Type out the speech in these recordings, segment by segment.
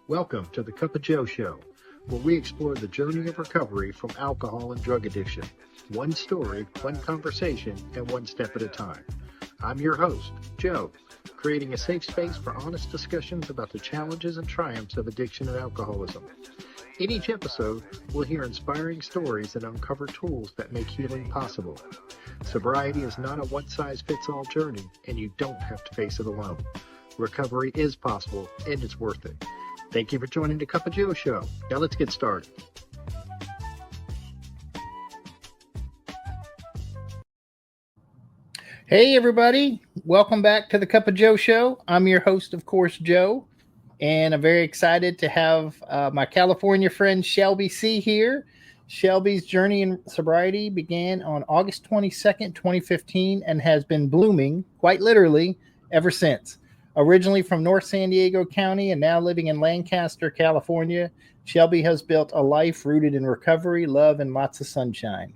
Welcome to the Cup of Joe Show, where we explore the journey of recovery from alcohol and drug addiction, one story, one conversation, and one step at a time. I'm your host, Joe, creating a safe space for honest discussions about the challenges and triumphs of addiction and alcoholism. In each episode, we'll hear inspiring stories and uncover tools that make healing possible. Sobriety is not a one-size-fits-all journey, and you don't have to face it alone. Recovery is possible, and it's worth it. Thank you for joining the Cup of Joe Show. Now let's get started. Hey, everybody. Welcome back to the Cup of Joe Show. I'm your host, of course, Joe, and I'm very excited to have my California friend Shelby C here. Shelby's journey in sobriety began on August 22nd, 2015, and has been blooming, quite literally, ever since. Originally from North San Diego County and now living in Lancaster, California, Shelby has built a life rooted in recovery, love, and lots of sunshine.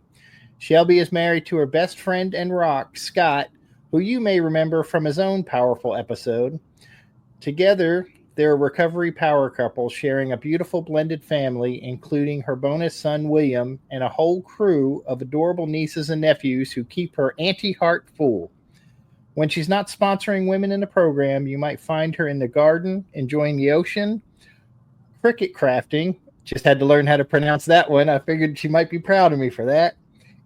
Shelby is married to her best friend and rock, Scott, who you may remember from his own powerful episode. Together, they're a recovery power couple sharing a beautiful blended family, including her bonus son, William, and a whole crew of adorable nieces and nephews who keep her anti-heart full. When she's not sponsoring women in the program, you might find her in the garden, enjoying the ocean, cricket crafting. Just had to learn how to pronounce that one. I figured she might be proud of me for that.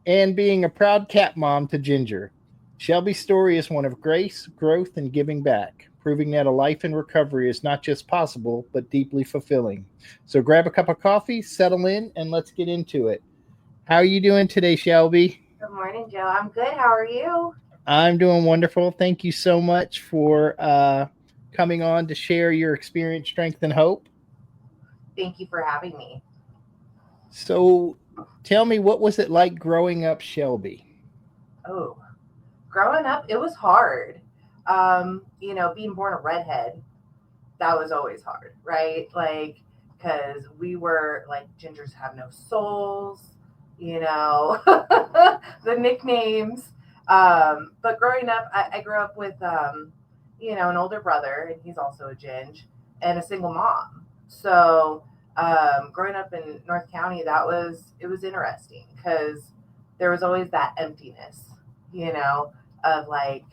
And being a proud cat mom to Ginger. Shelby's story is one of grace, growth, and giving back, proving that a life in recovery is not just possible, but deeply fulfilling. So grab a cup of coffee, settle in, and let's get into it. How are you doing today, Shelby? Good morning, Joe. I'm good. How are you? I'm doing wonderful. Thank you so much for coming on to share your experience, strength, and hope. Thank you for having me. So tell me, what was it like growing up, Shelby? Oh, growing up, it was hard. Being born a redhead, that was always hard, right? Like, because we were like, gingers have no souls, the nicknames. But growing up, I grew up with, an older brother, and he's also a ginger, and a single mom. So growing up in North County, it was interesting because there was always that emptiness, of like,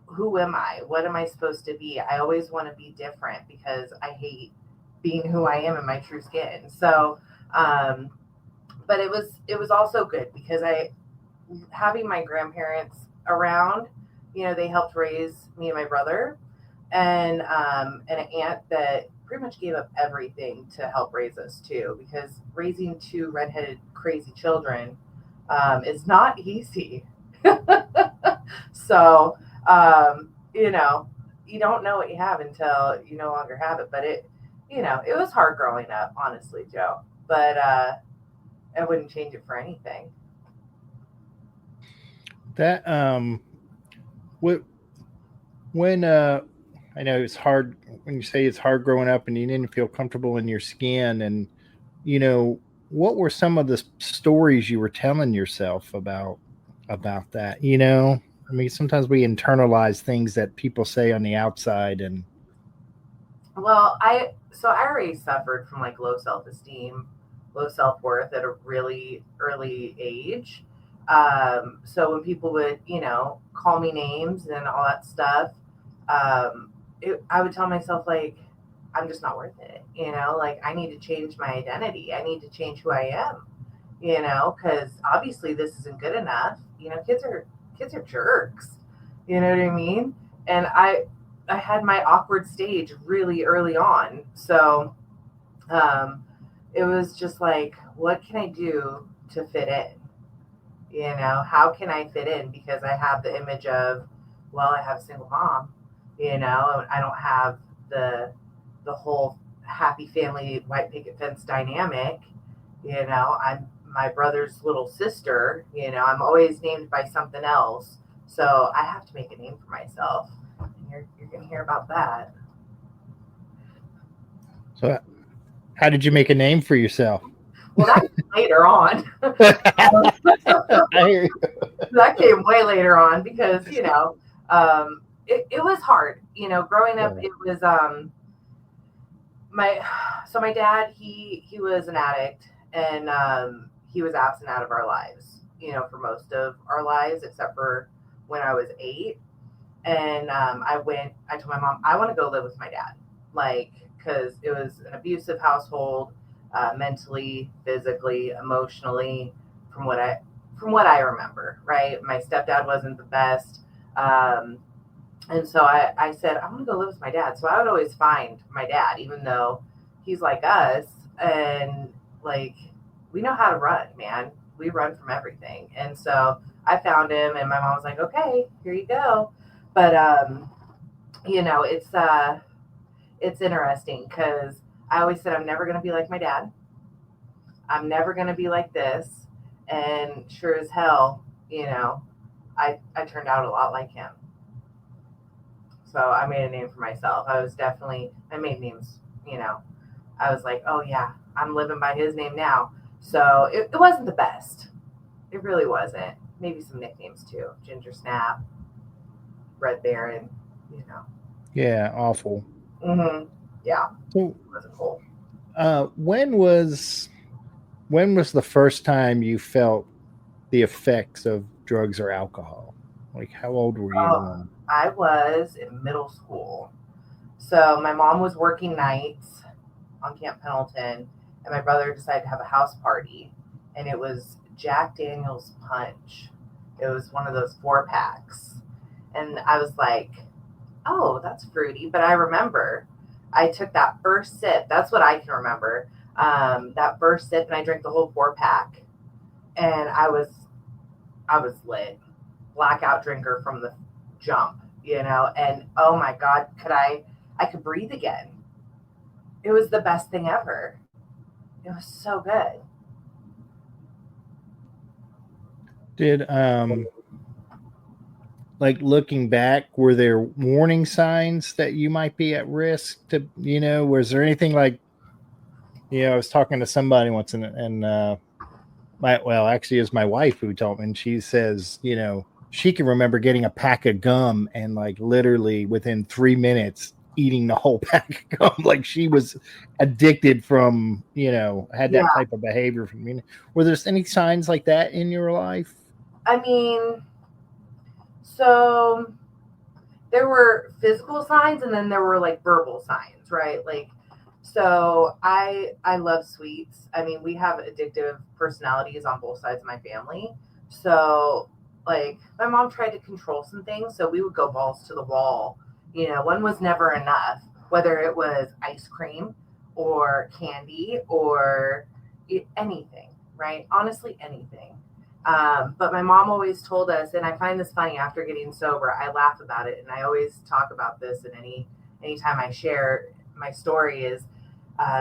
who am I? What am I supposed to be? I always want to be different because I hate being who I am in my true skin. So, but it was also good because having my grandparents around, they helped raise me and my brother, and an aunt that pretty much gave up everything to help raise us too, because raising two redheaded crazy children is not easy. So, you don't know what you have until you no longer have it. But it was hard growing up, honestly, Joe. But I wouldn't change it for anything. That when I know it's hard when you say it's hard growing up and you didn't feel comfortable in your skin, and what were some of the stories you were telling yourself about that? I mean, sometimes we internalize things that people say on the outside, and well, I already suffered from like low self-esteem, low self-worth at a really early age. So when people would, call me names and all that stuff, I would tell myself, like, I'm just not worth it. Like, I need to change my identity. I need to change who I am, because obviously this isn't good enough. Kids are jerks. You know what I mean? And I had my awkward stage really early on. So, it was just like, what can I do to fit in? How can I fit in? Because I have the image of, well, I have a single mom, and I don't have the whole happy family white picket fence dynamic. I'm my brother's little sister. I'm always named by something else. So I have to make a name for myself. And you're going to hear about that. So how did you make a name for yourself? Well, that came later on. I hear you. That came way later on because, it was hard. Growing up, it was, my dad, he was an addict, and he was absent out of our lives, for most of our lives, except for when I was 8. And I told my mom, I want to go live with my dad, like, because it was an abusive household, mentally, physically, emotionally, from what I remember, right? My stepdad wasn't the best. Um, and so I said, I want to go live with my dad. So I would always find my dad, even though he's like us. And like, we know how to run, man. We run from everything. And so I found him, and my mom was like, okay, here you go. But, it's interesting because I always said, I'm never going to be like my dad. I'm never going to be like this. And sure as hell, I turned out a lot like him. So I made a name for myself. I made names, I was like, oh yeah, I'm living by his name now. So it wasn't the best. It really wasn't. Maybe some nicknames too. Ginger Snap, Red Baron, Yeah, awful. Mm-hmm. Yeah, So, it wasn't cool. when was the first time you felt the effects of drugs or alcohol? Like, how old were you Oh, when? I was in middle school. So my mom was working nights on Camp Pendleton, and my brother decided to have a house party, and it was Jack Daniel's Punch. It was one of those 4 packs, and I was like, "Oh, that's fruity." But I remember I took that first sip. That's what I can remember. That first sip, and I drank the whole 4 pack, and I was lit, blackout drinker from the jump, and oh my God, I could breathe again. It was the best thing ever. It was so good. Did like, looking back, were there warning signs that you might be at risk to, was there anything like, I was talking to somebody once, and actually it was my wife who told me, and she says, she can remember getting a pack of gum and like literally within 3 minutes eating the whole pack of gum. Like, she was addicted from, had that Yeah. type of behavior from, were there any signs like that in your life? I mean, so there were physical signs, and then there were like verbal signs, right? Like, so I love sweets. I mean, we have addictive personalities on both sides of my family. So like, my mom tried to control some things, so we would go balls to the wall. One was never enough, whether it was ice cream or candy or anything, right? Honestly, anything. But my mom always told us, and I find this funny after getting sober. I laugh about it, and I always talk about this. And anytime I share my story, is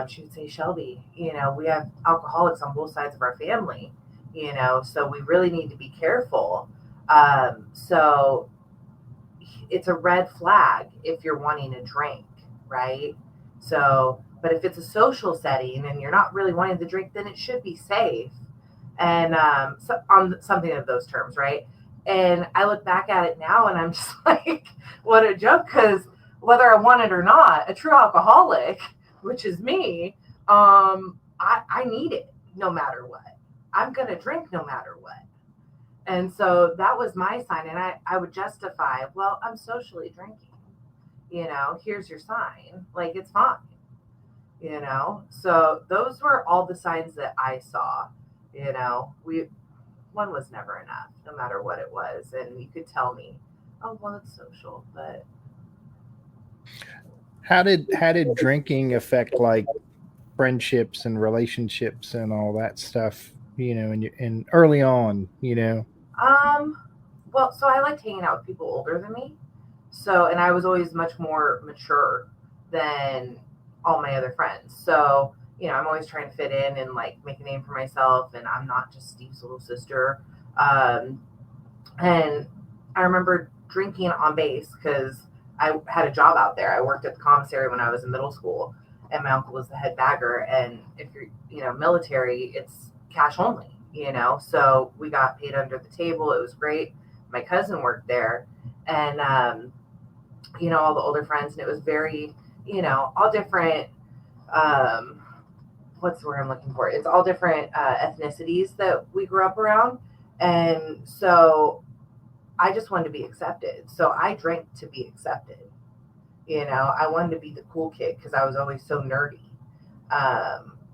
she would say, Shelby, we have alcoholics on both sides of our family, so we really need to be careful. So it's a red flag if you're wanting to drink, right? So, but if it's a social setting and you're not really wanting to drink, then it should be safe, and so on something of those terms, right? And I look back at it now, and I'm just like, what a joke! Because whether I want it or not, a true alcoholic, which is me, I need it no matter what. I'm gonna drink no matter what. And so that was my sign, and I would justify, well, I'm socially drinking. Here's your sign. Like, it's fine. So those were all the signs that I saw. We one was never enough, no matter what it was. And you could tell me, oh well, it's social, but How did drinking affect like friendships and relationships and all that stuff, and early on, um, well, so I liked hanging out with people older than me. So, and I was always much more mature than all my other friends. So, I'm always trying to fit in and like make a name for myself. And I'm not just Steve's little sister. Um, and I remember drinking on base because I had a job out there. I worked at the commissary when I was in middle school, and my uncle was the head bagger. And if you're, military, it's cash only, So we got paid under the table. It was great. My cousin worked there, and all the older friends, and it was very, all different what's the word I'm looking for? It's all different ethnicities that we grew up around. And so I just wanted to be accepted. So I drank to be accepted. I wanted to be the cool kid because I was always so nerdy.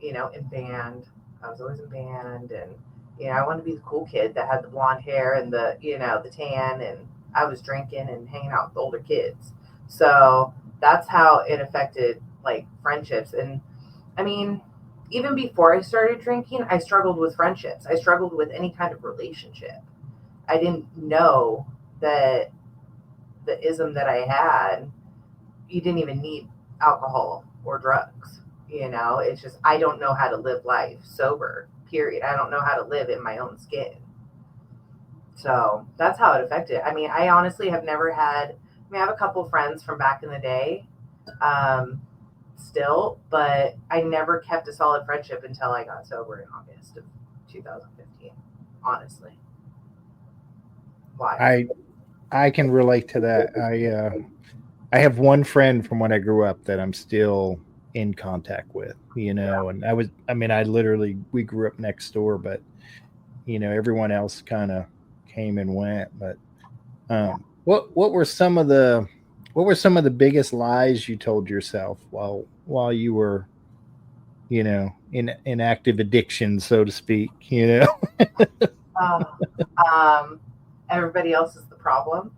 In band. I was always in band, and I wanted to be the cool kid that had the blonde hair and the tan, and I was drinking and hanging out with older kids. So that's how it affected like friendships. And I mean, even before I started drinking, I struggled with friendships. I struggled with any kind of relationship. I didn't know that the ism that I had, you didn't even need alcohol or drugs. It's just, I don't know how to live life sober, period. I don't know how to live in my own skin. So that's how it affected. I mean, I honestly have never had, I have a couple friends from back in the day, still, but I never kept a solid friendship until I got sober in August of 2015, honestly. Why? I can relate to that. I have one friend from when I grew up that I'm still in contact with, and we grew up next door, but everyone else kind of came and went. But what were some of the biggest lies you told yourself while you were, in active addiction, so to speak, Oh, everybody else is the problem.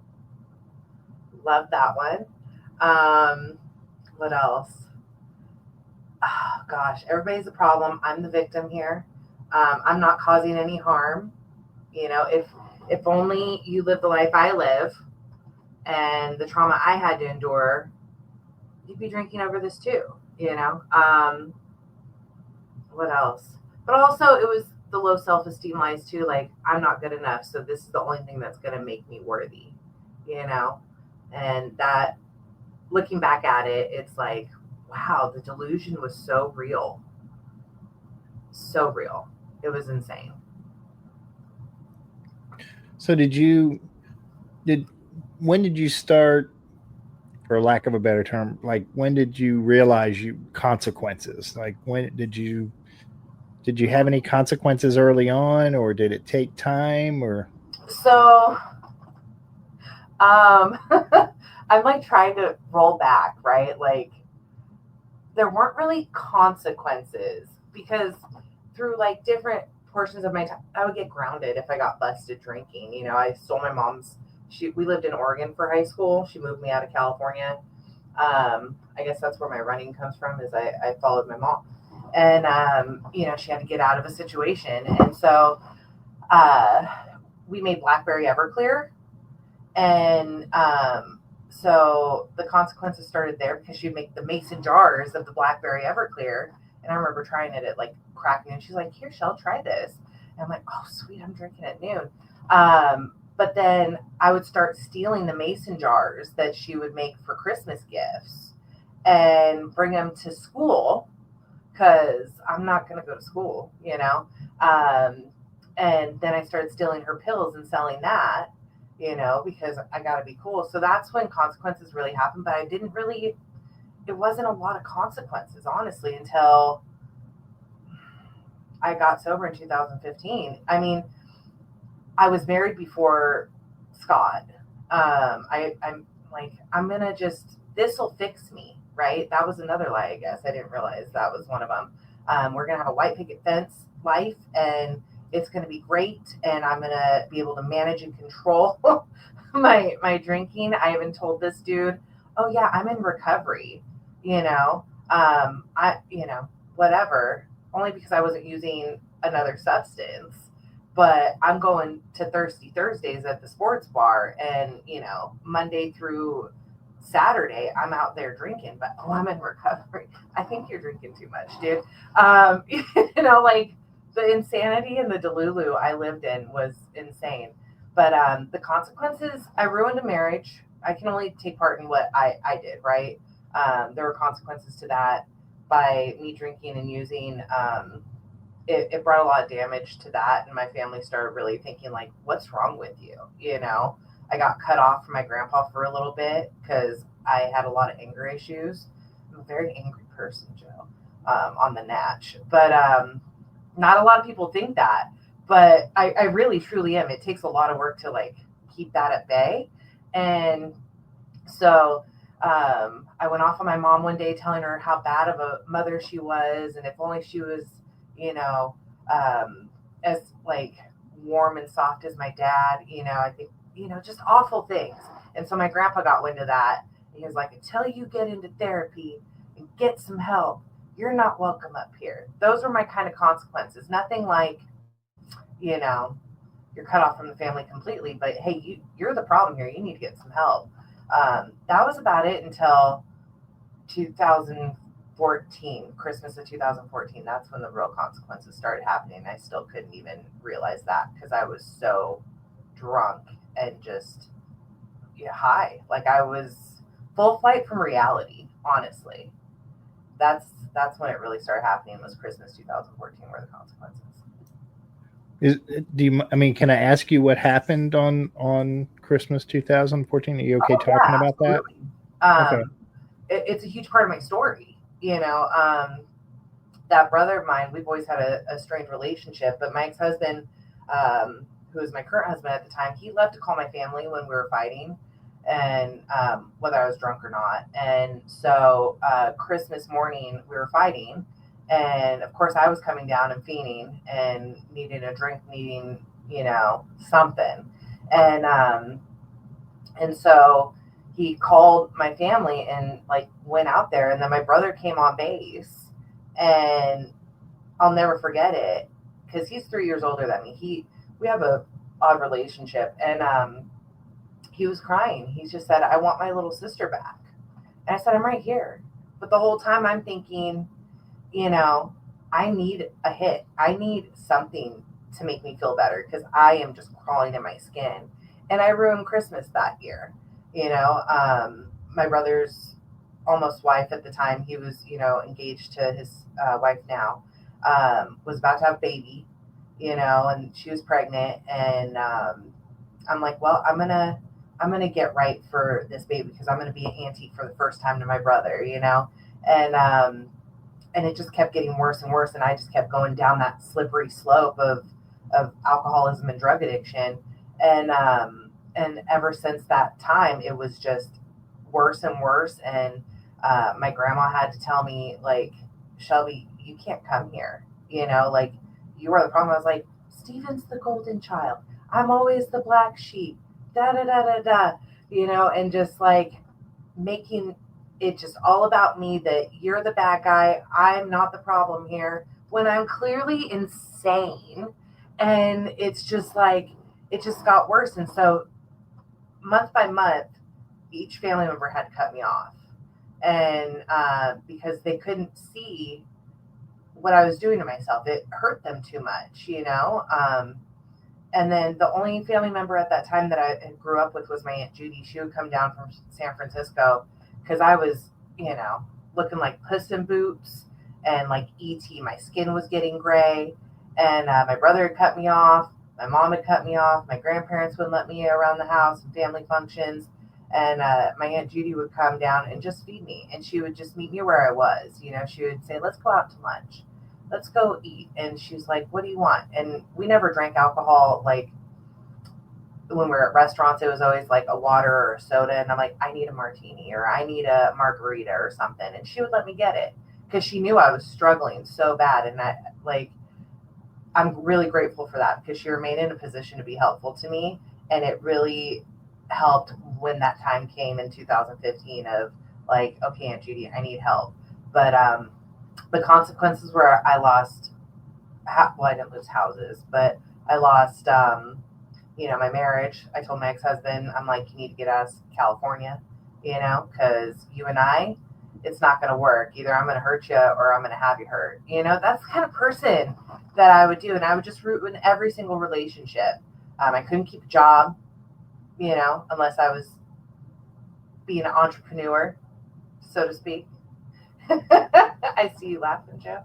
Love that one. What else? Oh, gosh, everybody's a problem. I'm the victim here. I'm not causing any harm. If only you live the life I live and the trauma I had to endure, you'd be drinking over this too. What else? But also, it was the low self-esteem lies too. Like, I'm not good enough, so this is the only thing that's going to make me worthy. And that, looking back at it, it's like, wow, the delusion was so real. So real. It was insane. So when did you start, for lack of a better term, like when did you realize consequences? Like when did you have any consequences early on, or did it take time, or? So, I'm like trying to roll back, right? Like, there weren't really consequences because through like different portions of my time, I would get grounded if I got busted drinking. I stole my mom's. We lived in Oregon for high school. She moved me out of California. I guess that's where my running comes from. Is I followed my mom, and she had to get out of a situation, and so we made Blackberry Everclear, and so the consequences started there because she'd make the mason jars of the Blackberry Everclear. And I remember trying it at like crack noon. She's like, "Here, Shell, try this." And I'm like, "Oh, sweet, I'm drinking at noon." But then I would start stealing the mason jars that she would make for Christmas gifts and bring them to school because I'm not going to go to school, And then I started stealing her pills and selling that, because I got to be cool. So that's when consequences really happened. But it wasn't a lot of consequences, honestly, until I got sober in 2015. I mean, I was married before Scott. I'm like, this will fix me, right? That was another lie, I guess. I didn't realize that was one of them. We're going to have a white picket fence life, and it's going to be great, and I'm going to be able to manage and control my drinking. I even told this dude, "Oh yeah, I'm in recovery," whatever, only because I wasn't using another substance. But I'm going to Thirsty Thursdays at the sports bar, and Monday through Saturday I'm out there drinking. But I'm in recovery. I think you're drinking too much, dude. Like the insanity in the Delulu I lived in was insane. But the consequences, I ruined a marriage. I can only take part in what I did, right? There were consequences to that by me drinking and using. It brought a lot of damage to that, and my family started really thinking like, what's wrong with you? I got cut off from my grandpa for a little bit because I had a lot of anger issues. I'm a very angry person, Joe. on the natch. But not a lot of people think that. But I really, truly am. It takes a lot of work to like keep that at bay. And so I went off on my mom one day telling her how bad of a mother she was. And if only she was, you know, as like warm and soft as my dad, you know, I think, you know, just awful things. And so my grandpa got wind of that. He was like, until you get into therapy and get some help, you're not welcome up here. Those were my kind of consequences. Nothing like, you know, you're cut off from the family completely, but hey, you're the problem here. You need to get some help. That was about it until 2014, Christmas of 2014. That's when the real consequences started happening. I still couldn't even realize that because I was so drunk and just high. Like I was full flight from reality, honestly. That's when it really started happening, was Christmas 2014 were the consequences. I mean, can I ask you what happened on Christmas 2014? Are you okay talking about absolutely. that? Okay. It's a huge part of my story. You know, that brother of mine, we've always had a strained relationship, but my ex-husband, who was my current husband at the time, he loved to call my family when we were fighting, and whether I was drunk or not. And so Christmas morning, we were fighting. And of course, I was coming down and fiending and needing a drink, needing, you know, something. And so he called my family and like went out there. And then my brother came on base, and I'll never forget it because he's 3 years older than me. We have a odd relationship, and he was crying. He just said, "I want my little sister back." And I said, "I'm right here." But the whole time I'm thinking, you know, I need a hit. I need something to make me feel better because I am just crawling in my skin. And I ruined Christmas that year. You know, my brother's almost wife at the time, he was, you know, engaged to his wife now, was about to have a baby, you know, and she was pregnant. And I'm like, well, I'm gonna get right for this baby because I'm gonna be an auntie for the first time to my brother, you know, and it just kept getting worse and worse, and I just kept going down that slippery slope of alcoholism and drug addiction, and ever since that time, it was just worse and worse. And my grandma had to tell me, like, Shelby, you can't come here, you know, like, you are the problem. I was like, Steven's the golden child. I'm always the black sheep. Da da da da da, you know, and just like making it just all about me, that you're the bad guy. I'm not the problem here when I'm clearly insane. And it's just like, it just got worse. And so month by month, each family member had to cut me off. And because they couldn't see what I was doing to myself, it hurt them too much, you know? And then the only family member at that time that I grew up with was my Aunt Judy. She would come down from San Francisco because I was, you know, looking like Puss in Boots and like E.T. My skin was getting gray, and my brother had cut me off. My mom had cut me off. My grandparents wouldn't let me around the house and family functions. And my Aunt Judy would come down and just feed me. And she would just meet me where I was. You know, she would say, let's go out to lunch. Let's go eat. And she was like, what do you want? And we never drank alcohol. Like, when we were at restaurants, it was always like a water or a soda. And I'm like, I need a martini, or I need a margarita or something. And she would let me get it because she knew I was struggling so bad. And I'm really grateful for that because she remained in a position to be helpful to me. And it really helped when that time came in 2015 of like, okay, Aunt Judy, I need help. But the consequences were I lost, well, I didn't lose houses, but I lost, you know, my marriage. I told my ex-husband, I'm like, you need to get out of California, you know, because you and I, it's not going to work. Either I'm going to hurt you or I'm going to have you hurt. You know, that's the kind of person that I would do. And I would just root in every single relationship. I couldn't keep a job, you know, unless I was being an entrepreneur, so to speak. I see you laughing, Joe.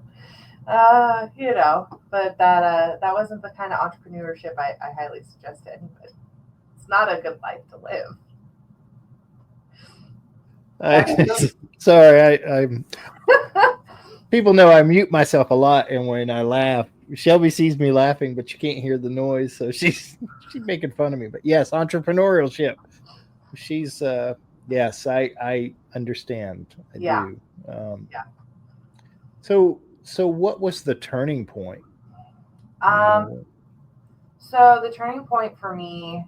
You know, but that wasn't the kind of entrepreneurship I highly suggest to anybody. It's not a good life to live. Sorry, I'm People know I mute myself a lot, and when I laugh, Shelby sees me laughing, but you can't hear the noise, so she's making fun of me. But yes, entrepreneurship. She's yes, I understand. I Yeah. do. Yeah. So what was the turning point? You Um, know, so the turning point for me,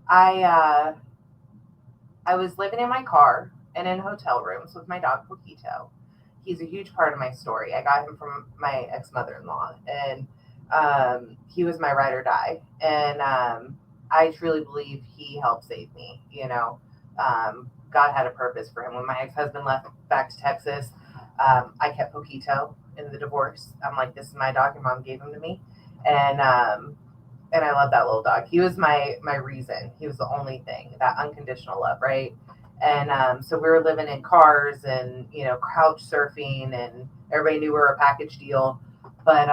I I was living in my car and in hotel rooms with my dog Poquito. He's a huge part of my story. I got him from my ex mother-in-law, and he was my ride or die. And I truly believe he helped save me. God had a purpose for him. When my ex-husband left back to Texas, I kept Poquito in the divorce. I'm like, this is my dog. Your mom gave him to me, and I love that little dog. He was my reason. He was the only thing, that unconditional love, right? And so we were living in cars and couch surfing, and everybody knew we were a package deal. But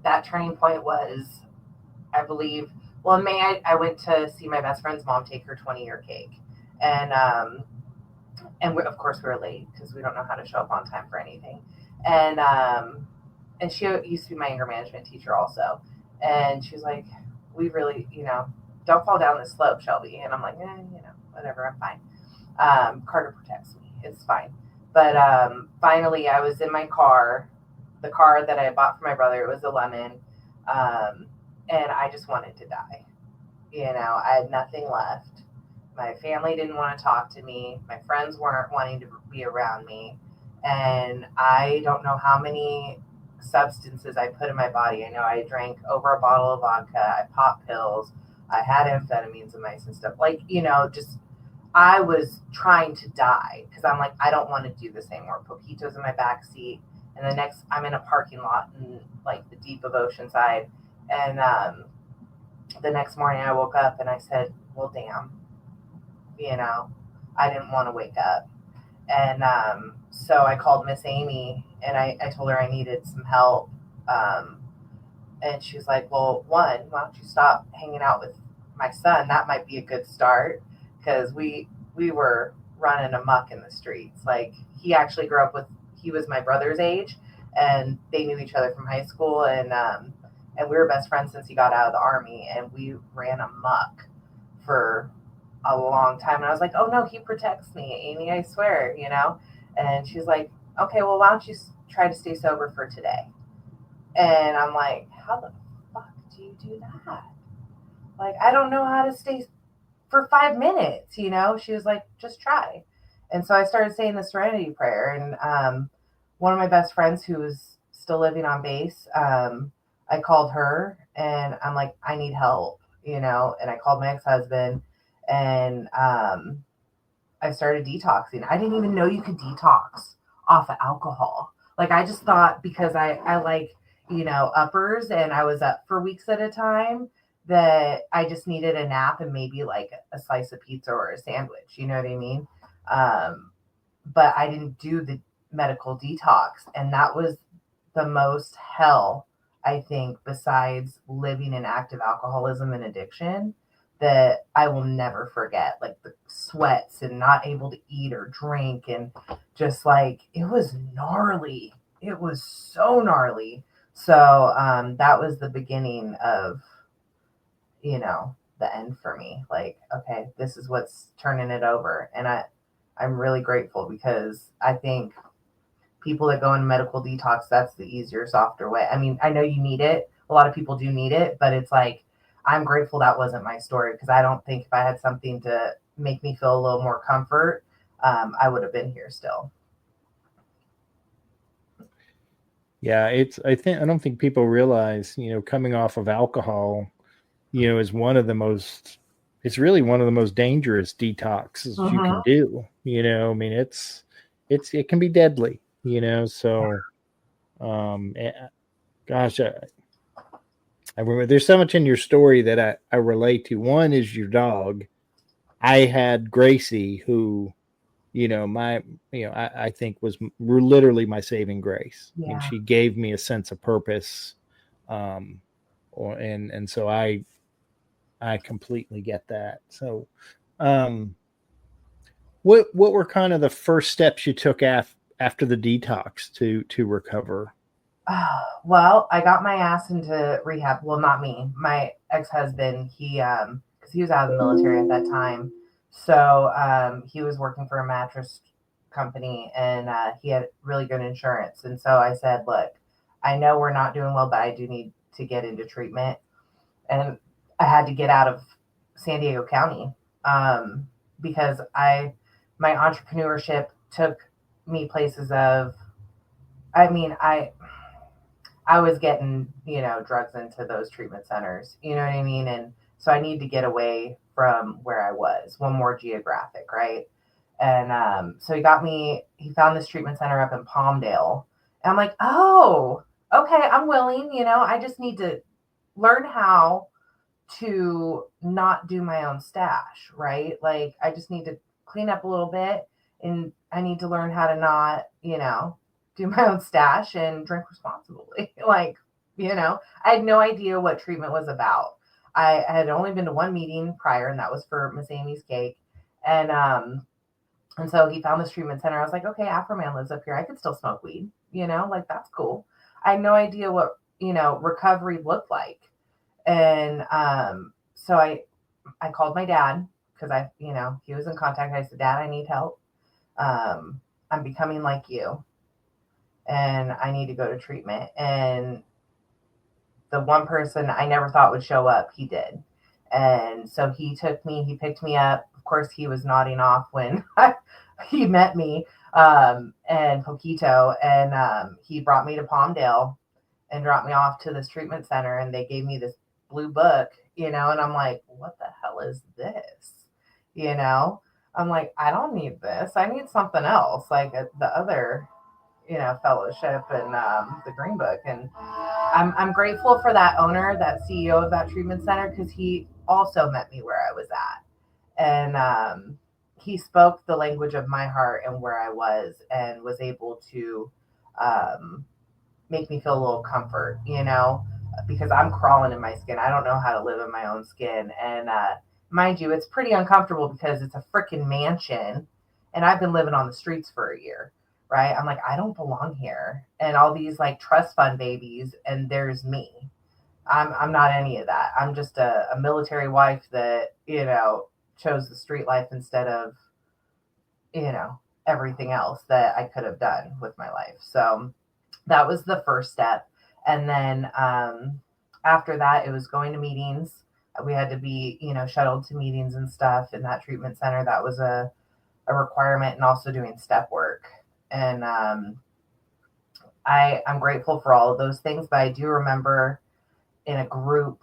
that turning point was, I believe, well, in May I went to see my best friend's mom take her 20-year cake, and of course we were late because we don't know how to show up on time for anything, and she used to be my anger management teacher also. And she was like, we really, don't fall down this slope, Shelby. And I'm like, whatever, I'm fine. Carter protects me. It's fine. But finally, I was in my car, the car that I bought for my brother. It was a lemon. And I just wanted to die. I had nothing left. My family didn't want to talk to me. My friends weren't wanting to be around me. And I don't know how many substances I put in my body. I know I drank over a bottle of vodka. I popped pills. I had amphetamines and mice and stuff. Just I was trying to die because I'm like, I don't want to do this anymore. Poquito's in my back seat, and the next I'm in a parking lot in like the deep of Oceanside, and the next morning I woke up and I said, well, damn, I didn't want to wake up. And so I called Miss Amy and I told her I needed some help. And she was like, well, one, why don't you stop hanging out with my son? That might be a good start, because we were running amok in the streets. Like, he was my brother's age, and they knew each other from high school. And we were best friends since he got out of the army, and we ran amok for a long time. And I was like, oh no, he protects me, Amy, I swear. And she's like, okay, well, why don't you try to stay sober for today? And I'm like, how the fuck do you do that? Like, I don't know how to stay for 5 minutes. She was like, just try. And so I started saying the serenity prayer. And one of my best friends who was still living on base, I called her and I'm like, I need help, and I called my ex-husband, and I started detoxing. I didn't even know you could detox off of alcohol. Like, I just thought, because I like, uppers, and I was up for weeks at a time, that I just needed a nap and maybe like a slice of pizza or a sandwich. You know what I mean? But I didn't do the medical detox. And that was the most hell, I think, besides living in active alcoholism and addiction, that I will never forget. Like, the sweats and not able to eat or drink, and just like, it was gnarly. It was so gnarly. So that was the beginning of, the end for me. Like, okay, this is what's turning it over. And I'm really grateful, because I think people that go in medical detox, that's the easier, softer way. I mean, I know you need it. A lot of people do need it, but it's like, I'm grateful that wasn't my story, because I don't think if I had something to make me feel a little more comfort, I would have been here still. yeah, I don't think people realize, coming off of alcohol, is it's really one of the most dangerous detoxes you can do. I mean, it can be deadly, so, gosh, I remember there's so much in your story that I relate to. One is your dog. I had Gracie, who, I think was literally my saving grace. Yeah. I mean, she gave me a sense of purpose. And so I completely get that. So, what were kind of the first steps you took after the detox to recover? Well, I got my ass into rehab. Well, not me. My ex-husband, because he was out of the military at that time. So he was working for a mattress company and he had really good insurance. And so I said, look, I know we're not doing well, but I do need to get into treatment. And I had to get out of San Diego County because my entrepreneurship took me places of, I mean, I was getting, drugs into those treatment centers. You know what I mean? And so I need to get away from where I was, one more geographic, right? And so he found this treatment center up in Palmdale. And I'm like, oh, okay, I'm willing. I just need to learn how to not do my own stash, right? Like, I just need to clean up a little bit and I need to learn how to not, do my own stash and drink responsibly. Like, I had no idea what treatment was about. I had only been to one meeting prior, and that was for Miss Amy's cake. And so he found this treatment center. I was like, okay, Afro Man lives up here. I could still smoke weed, like that's cool. I had no idea what, recovery looked like. And so I called my dad because he was in contact. I said, Dad, I need help. I'm becoming like you and I need to go to treatment. And the one person I never thought would show up, he did. And so he picked me up. Of course, he was nodding off when he met me and Poquito. And he brought me to Palmdale and dropped me off to this treatment center. And they gave me this blue book, and I'm like, what the hell is this? I'm like, I don't need this. I need something else, like the other, fellowship and the green book. And I'm grateful for that owner, that CEO of that treatment center, because he also met me where I was at. And he spoke the language of my heart and where I was and was able to make me feel a little comfort, because I'm crawling in my skin. I don't know how to live in my own skin. And mind you, it's pretty uncomfortable because it's a freaking mansion and I've been living on the streets for a year, right? I'm like, I don't belong here. And all these like trust fund babies, and there's me. I'm not any of that. I'm just a military wife that, chose the street life instead of, everything else that I could have done with my life. So that was the first step. And then after that, it was going to meetings. We had to be, shuttled to meetings and stuff in that treatment center. That was a requirement, and also doing step work. And I'm grateful for all of those things. But I do remember in a group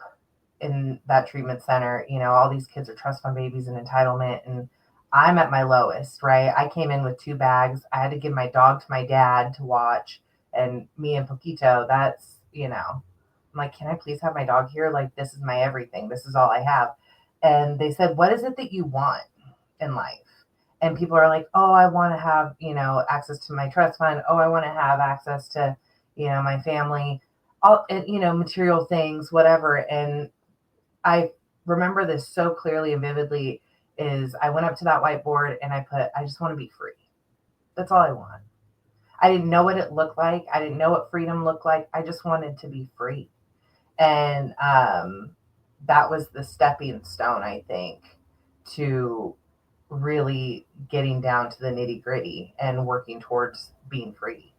in that treatment center, all these kids are trust fund babies and entitlement. And I'm at my lowest, right? I came in with 2 bags. I had to give my dog to my dad to watch. And me and Poquito, that's, I'm like, can I please have my dog here? Like, this is my everything. This is all I have. And they said, what is it that you want in life? And people are like, oh, I want to have, access to my trust fund. Oh, I want to have access to, my family, all, material things, whatever. And I remember this so clearly and vividly is I went up to that whiteboard and I just want to be free. That's all I want. I didn't know what it looked like. I didn't know what freedom looked like. I just wanted to be free. And that was the stepping stone, I think, to really getting down to the nitty gritty and working towards being free.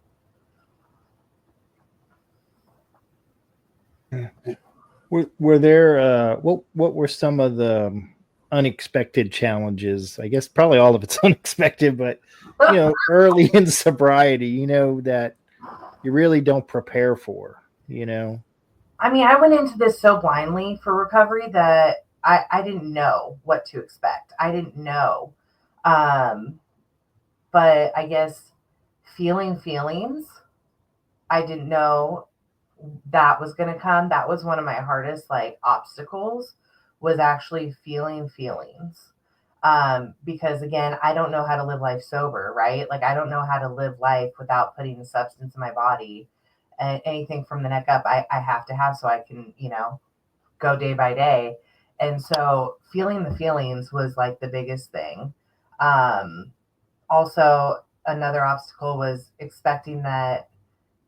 Were there what were some of the unexpected challenges? I guess probably all of it's unexpected, but early in sobriety, that you really don't prepare for, I mean, I went into this so blindly for recovery that I didn't know what to expect. I didn't know. But I guess feeling feelings, I didn't know that was going to come. That was one of my hardest obstacles, was actually feeling feelings. Because again, I don't know how to live life sober, right? Like, I don't know how to live life without putting the substance in my body. And anything from the neck up, I have to have so I can, go day by day. And so feeling the feelings was like the biggest thing. Also, another obstacle was expecting that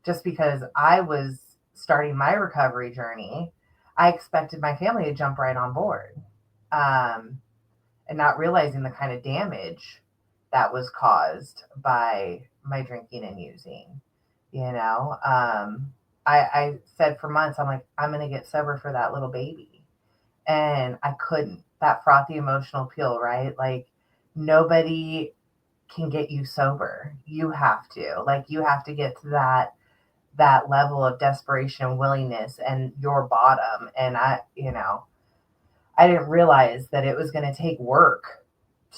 just because I was starting my recovery journey, I expected my family to jump right on board. And not realizing the kind of damage that was caused by my drinking and using. I said for months, I'm like, I'm going to get sober for that little baby. And I couldn't. That frothy emotional peel, right? Like, nobody can get you sober. You have to. Like, you have to get to that level of desperation and willingness and your bottom. And I didn't realize that it was going to take work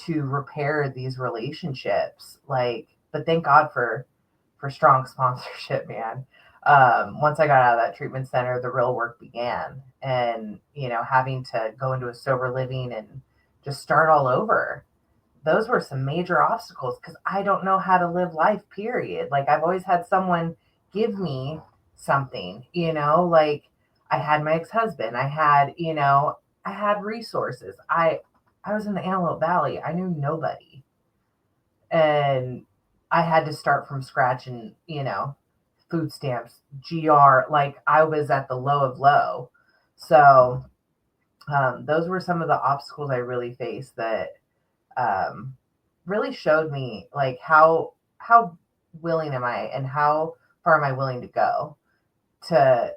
to repair these relationships. But thank God for strong sponsorship, man. Once I got out of that treatment center, the real work began. And, having to go into a sober living and just start all over. Those were some major obstacles because I don't know how to live life, period. Like, I've always had someone give me something, like I had my ex-husband. I had resources. I was in the Antelope Valley. I knew nobody. And I had to start from scratch and, food stamps, GR, like I was at the low of low. So those were some of the obstacles I really faced that really showed me like how willing am I and how far am I willing to go to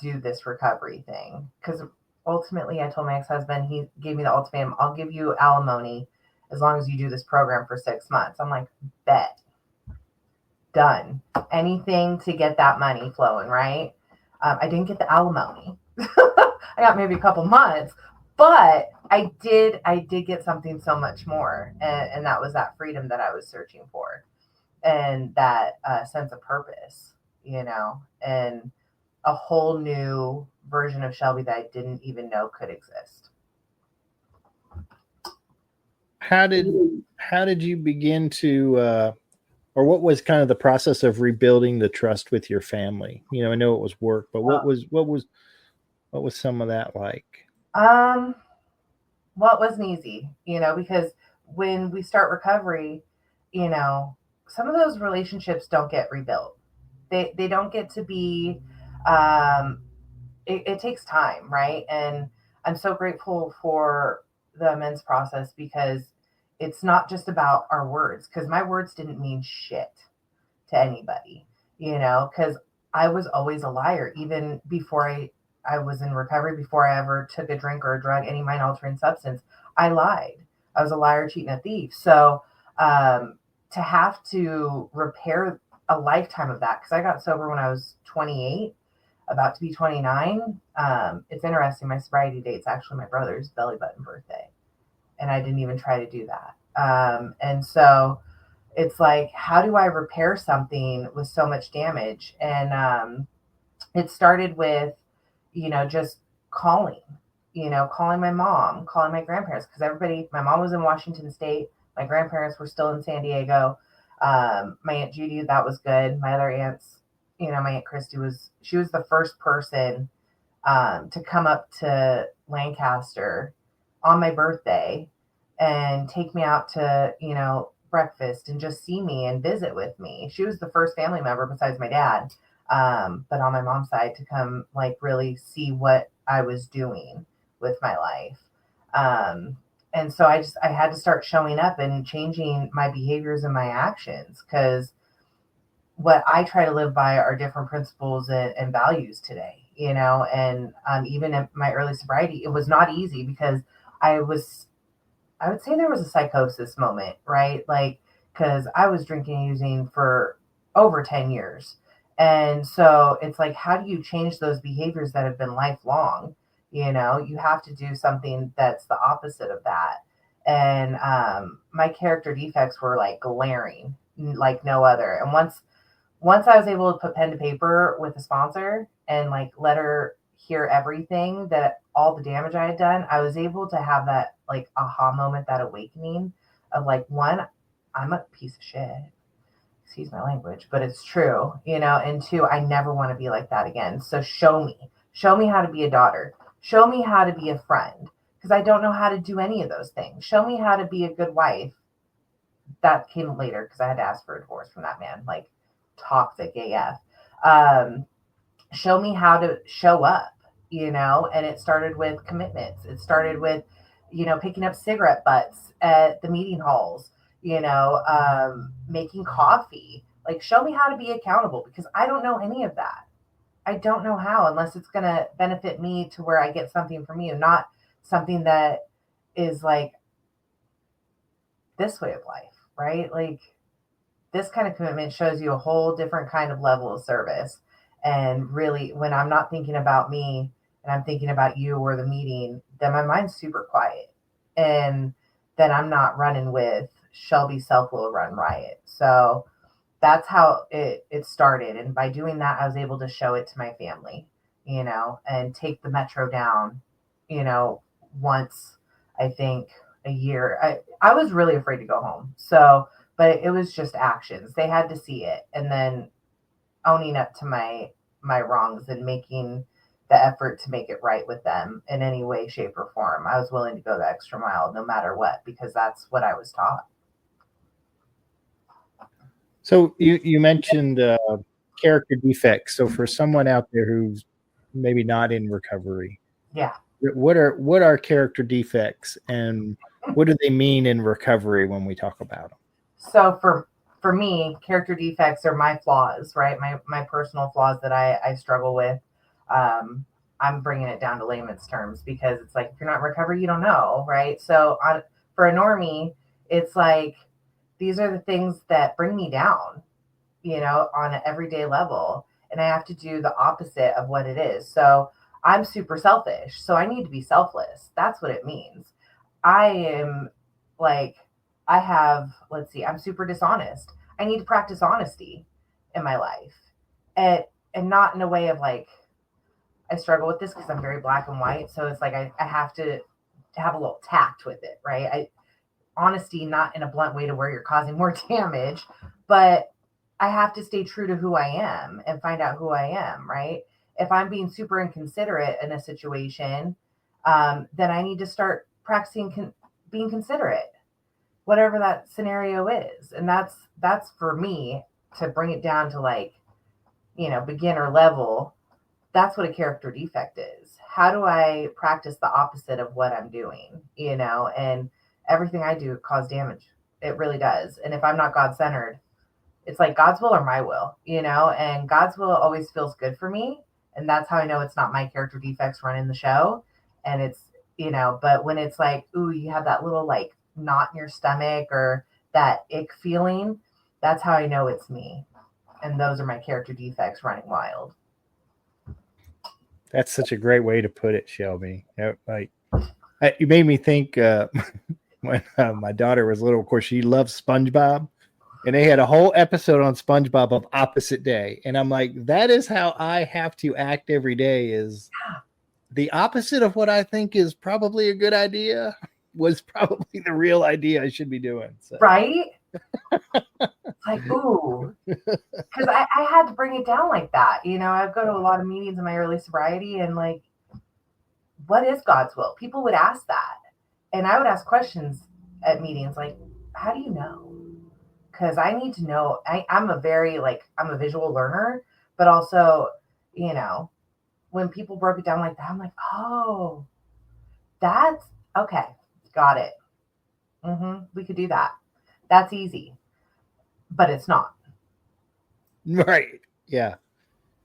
do this recovery thing. Because ultimately I told my ex-husband, he gave me the ultimatum, I'll give you alimony as long as you do this program for 6 months. I'm like, bet. Done. Anything to get that money flowing, right? I didn't get the alimony. I got maybe a couple months, but I did get something so much more. And that was that freedom that I was searching for. And that sense of purpose, and a whole new version of Shelby that I didn't even know could exist. How did you begin to or what was kind of the process of rebuilding the trust with your family? I know it was work, but what was some of that like? Well, it wasn't easy, because when we start recovery, some of those relationships don't get rebuilt. They don't get to be, it takes time, right? And I'm so grateful for the amends process because it's not just about our words, because my words didn't mean shit to anybody, because I was always a liar, even before I was in recovery, before I ever took a drink or a drug, any mind altering substance. I lied. I was a liar, cheat, and a thief. So to have to repair a lifetime of that, because I got sober when I was 28, about to be 29. It's interesting. My sobriety date's actually my brother's belly button birthday. And I didn't even try to do that. And so it's like, how do I repair something with so much damage? And it started with, just calling my mom, calling my grandparents, because my mom was in Washington State. My grandparents were still in San Diego. My Aunt Judy, that was good. My other aunts, my Aunt Christy was the first person to come up to Lancaster on my birthday and take me out to, breakfast and just see me and visit with me. She was the first family member besides my dad, but on my mom's side to come like really see what I was doing with my life. And so I had to start showing up and changing my behaviors and my actions, because what I try to live by are different principles and values today, and even in my early sobriety, it was not easy because I would say there was a psychosis moment, right? Like, because I was drinking and using for over 10 years. And so it's like, how do you change those behaviors that have been lifelong? You have to do something that's the opposite of that. And my character defects were like glaring, like no other. And once I was able to put pen to paper with a sponsor and like let her hear everything, that all the damage I had done, I was able to have that like aha moment, that awakening of like, one, I'm a piece of shit. Excuse my language, but it's true, and two, I never want to be like that again. So show me how to be a daughter. Show me how to be a friend, because I don't know how to do any of those things. Show me how to be a good wife. that came later because I had to ask for a divorce from that man, like toxic AF. Show me how to show up, and it started with commitments. It started with, picking up cigarette butts at the meeting halls, making coffee. Like, show me how to be accountable because I don't know any of that. I don't know how, unless it's going to benefit me to where I get something from you, not something that is like this way of life, right? Like, this kind of commitment shows you a whole different kind of level of service. And really, when I'm not thinking about me and I'm thinking about you or the meeting, then my mind's super quiet. And then I'm not running with Shelby self will run riot. So that's how it started. And by doing that, I was able to show it to my family, and take the metro down, once, I think, a year. I was really afraid to go home. So, but it was just actions. They had to see it. And then owning up to my wrongs and making the effort to make it right with them in any way, shape, or form. I was willing to go the extra mile no matter what, because that's what I was taught. So you mentioned character defects. So for someone out there who's maybe not in recovery, Yeah. what are character defects, and what do they mean in recovery when we talk about them? So for me, character defects are my flaws, right? My personal flaws that I struggle with. I'm bringing it down to layman's terms because it's like, if you're not in recovery, you don't know, right? So for a normie, it's like, these are the things that bring me down, on an everyday level. And I have to do the opposite of what it is. So I'm super selfish. So I need to be selfless. That's what it means. I am like, I'm super dishonest. I need to practice honesty in my life. And not in a way of like, I struggle with this because I'm very black and white. So it's like, I have to have a little tact with it, right? Honesty, not in a blunt way to where you're causing more damage, but I have to stay true to who I am and find out who I am, right? If I'm being super inconsiderate in a situation, then I need to start practicing being considerate, whatever that scenario is. And that's for me to bring it down to like, beginner level. That's what a character defect is. How do I practice the opposite of what I'm doing, and everything I do cause damage. It really does. And if I'm not God-centered, it's like God's will or my will, and God's will always feels good for me. And that's how I know it's not my character defects running the show. And it's, but when it's like, ooh, you have that little like knot in your stomach or that ick feeling, that's how I know it's me. And those are my character defects running wild. That's such a great way to put it, Shelby. You made me think when my daughter was little. Of course, she loves SpongeBob, and they had a whole episode on SpongeBob of opposite day. And I'm like, that is how I have to act every day. Is the opposite of what I think is probably a good idea was probably the real idea I should be doing. So. Right? Like, ooh, because I had to bring it down like that. I'd go to a lot of meetings in my early sobriety and like, what is God's will? People would ask that. And I would ask questions at meetings like, how do you know? Because I need to know. I'm a visual learner, but also, when people broke it down like that, I'm like, oh, that's okay. Got it. We could do that. That's easy. But it's not. Right. Yeah.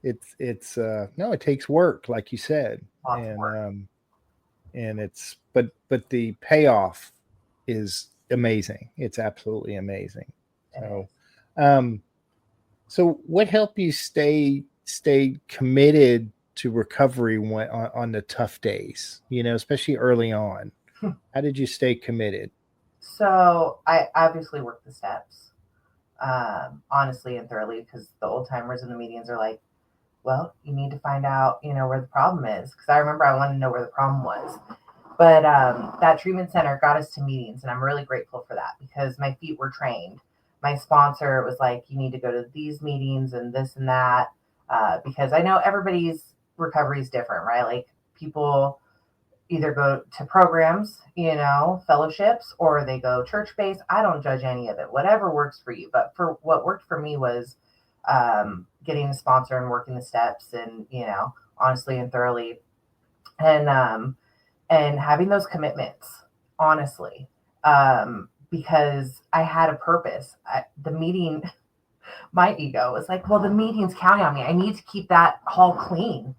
It's no, it takes work, like you said. Lots of work. And it's but the payoff is amazing. It's absolutely amazing. So what helped you stay committed to recovery when, on the tough days, especially early on? How did you stay committed? So I obviously worked the steps, honestly and thoroughly, because the old timers in the meetings are like, well, you need to find out, where the problem is. Because I remember I wanted to know where the problem was. But that treatment center got us to meetings, and I'm really grateful for that because my feet were trained. My sponsor was like, you need to go to these meetings and this and that, because I know everybody's recovery is different, right? Like people either go to programs, fellowships, or they go church-based. I don't judge any of it, whatever works for you. But for what worked for me was getting a sponsor and working the steps and, honestly and thoroughly, and having those commitments, honestly, because I had a purpose. The meeting, my ego was like, well, the meeting's counting on me. I need to keep that hall clean,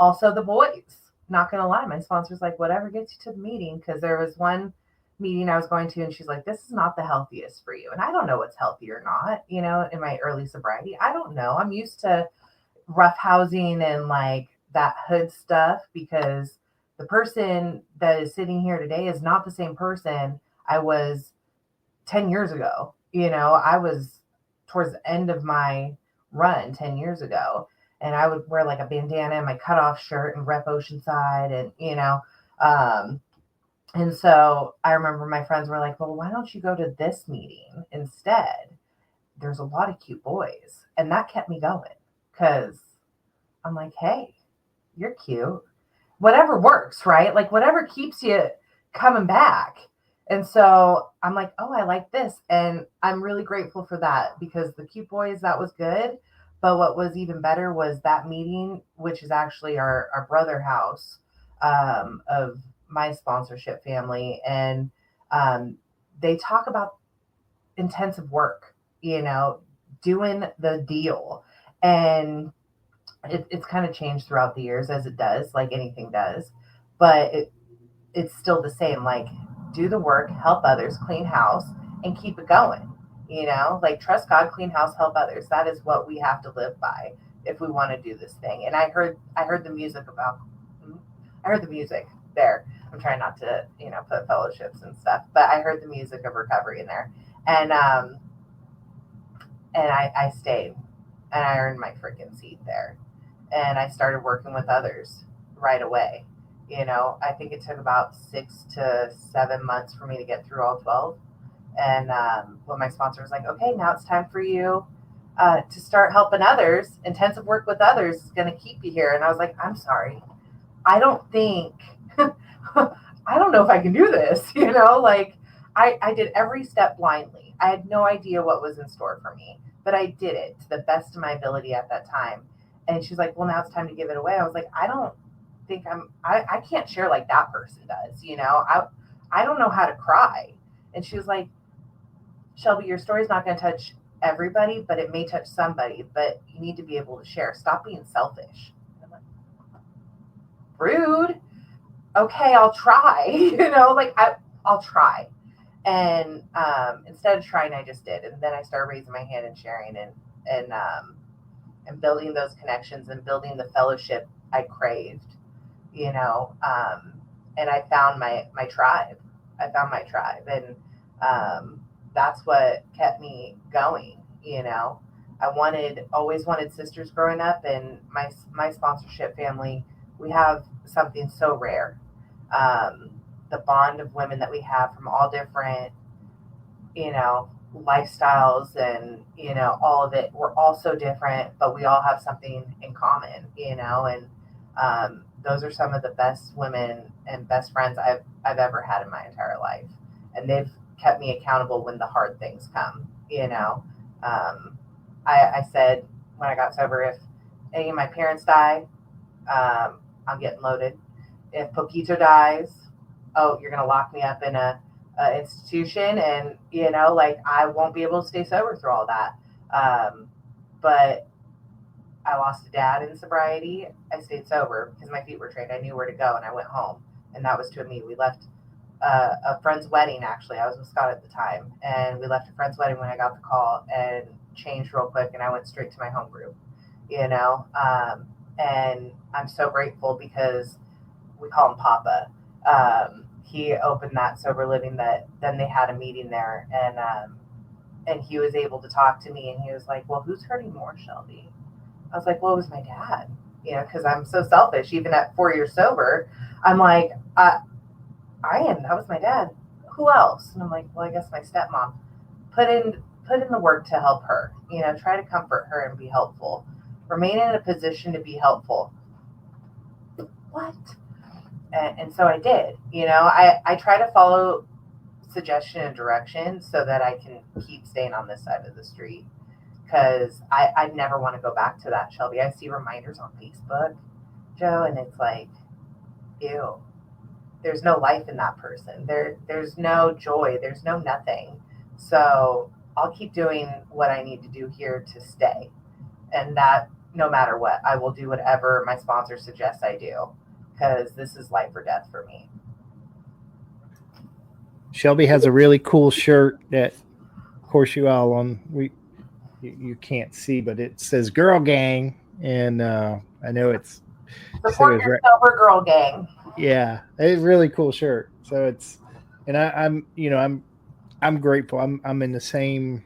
Also the boys, not going to lie, my sponsor's like, whatever gets you to the meeting. Because there was one meeting I was going to, and she's like, this is not the healthiest for you. And I don't know what's healthy or not, in my early sobriety. I don't know. I'm used to rough housing and like that hood stuff, because the person that is sitting here today is not the same person I was 10 years ago. I was towards the end of my run 10 years ago, and I would wear like a bandana and my cutoff shirt and rep Oceanside, and so I remember my friends were like, well, why don't you go to this meeting instead? There's a lot of cute boys. And that kept me going, because I'm like, hey, you're cute. Whatever works, right? Like whatever keeps you coming back. And so I'm like, oh, I like this. And I'm really grateful for that, because the cute boys, that was good. But what was even better was that meeting, which is actually our brother house of my sponsorship family. And they talk about intensive work, doing the deal. And it's kind of changed throughout the years, as it does, like anything does. But it's still the same. Like, do the work, help others, clean house, and keep it going. Like trust God, clean house, help others. That is what we have to live by if we want to do this thing. And I heard the music there. I'm trying not to, put fellowships and stuff, but I heard the music of recovery in there. And I stayed, and I earned my freaking seat there. And I started working with others right away. I think it took about 6 to 7 months for me to get through all 12. And when my sponsor was like, okay, now it's time for you to start helping others, intensive work with others is going to keep you here. And I was like, I'm sorry. I don't think, I don't know if I can do this, like I did every step blindly. I had no idea what was in store for me, but I did it to the best of my ability at that time. And she's like, well, now it's time to give it away. I was like, I don't think I can't share like that person does, I don't know how to cry. And she was like, Shelby, your story's not going to touch everybody, but it may touch somebody, but you need to be able to share. Stop being selfish. I'm like, rude. Okay, I'll try, I'll try. And instead of trying, I just did. And then I started raising my hand and sharing and building those connections and building the fellowship I craved, and I found my tribe. And that's what kept me going. I always wanted sisters growing up, and my sponsorship family, we have something so rare. The bond of women that we have from all different, lifestyles and, all of it. We're all so different, but we all have something in common, and those are some of the best women and best friends I've ever had in my entire life. And they've kept me accountable when the hard things come, I said when I got sober, if any of my parents die, I'm getting loaded. If Poquito dies, oh, you're going to lock me up in a institution, and, I won't be able to stay sober through all that. But I lost a dad in sobriety. I stayed sober because my feet were trained. I knew where to go, and I went home, and that was to me. We left a friend's wedding, actually. I was with Scott at the time, and we left a friend's wedding when I got the call and changed real quick, and I went straight to my home group, and I'm so grateful because we call him Papa. He opened that sober living that then they had a meeting there, and he was able to talk to me, and he was like, well, who's hurting more, Shelby? I was like, well, it was my dad, because I'm so selfish. Even at 4 years sober, I'm like, I am. That was my dad. Who else? And I'm like, well, I guess my stepmom. Put in the work to help her. Try to comfort her and be helpful. Remain in a position to be helpful. what? And so I did. I try to follow suggestion and direction so that I can keep staying on this side of the street, because I never want to go back to that, Shelby. I see reminders on Facebook, Joe, and it's like, ew. There's no life in that person. There's no joy. There's no nothing. So I'll keep doing what I need to do here to stay. And that, no matter what, I will do whatever my sponsor suggests I do, because this is life or death for me. Shelby has a really cool shirt that, of course, you all you can't see, but it says "Girl Gang," and I know it's support your sober girl gang. Yeah, it's a really cool shirt. So I'm grateful. I'm in the same.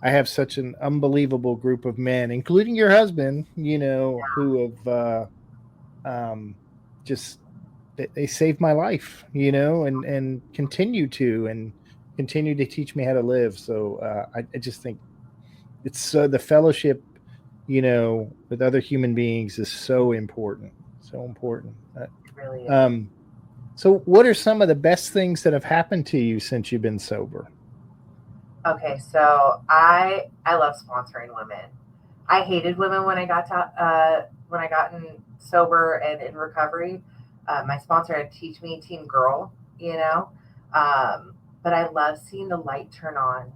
I have such an unbelievable group of men, including your husband, who have just they saved my life, and continue to teach me how to live. So I just think it's the fellowship, with other human beings is so important. So important. It really is. So what are some of the best things that have happened to you since you've been sober? Okay, so I love sponsoring women. I hated women when I gotten sober and in recovery. My sponsor had teach me Team Girl, but I love seeing the light turn on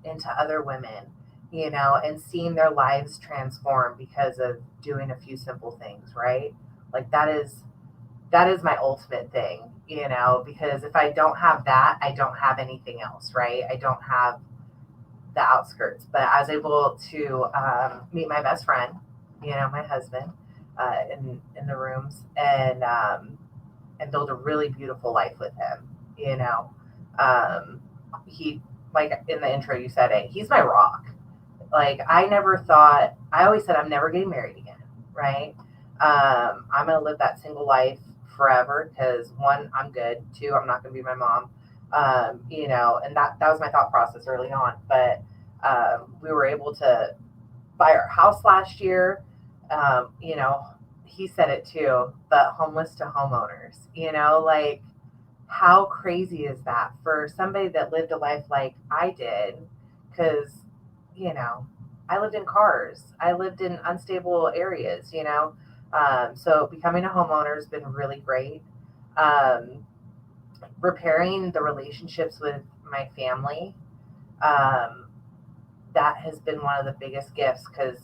into other women, and seeing their lives transform because of doing a few simple things, right? Like that is my ultimate thing, because if I don't have that, I don't have anything else, right? I don't have the outskirts. But I was able to meet my best friend, my husband, in the rooms, and build a really beautiful life with him. He, like in the intro you said it, he's my rock. Like I always said I'm never getting married again, right? I'm gonna live that single life forever, because one, I'm good. Two, I'm not gonna be my mom. And that was my thought process early on. But we were able to buy our house last year. He said it too, but homeless to homeowners, like how crazy is that for somebody that lived a life like I did? Because, I lived in cars, I lived in unstable areas, so becoming a homeowner has been really great. Repairing the relationships with my family, that has been one of the biggest gifts, because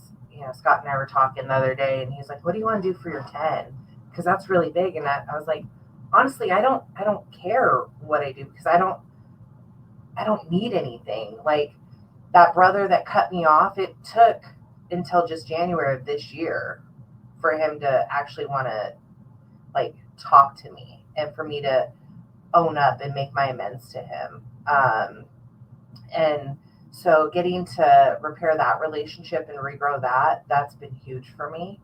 Scott and I were talking the other day, and he's like, what do you want to do for your 10? Because that's really big. And I was like, honestly, I don't care what I do, because I don't need anything. Like that brother that cut me off, it took until just January of this year for him to actually want to like talk to me, and for me to own up and make my amends to him. And so getting to repair that relationship and regrow that's been huge for me.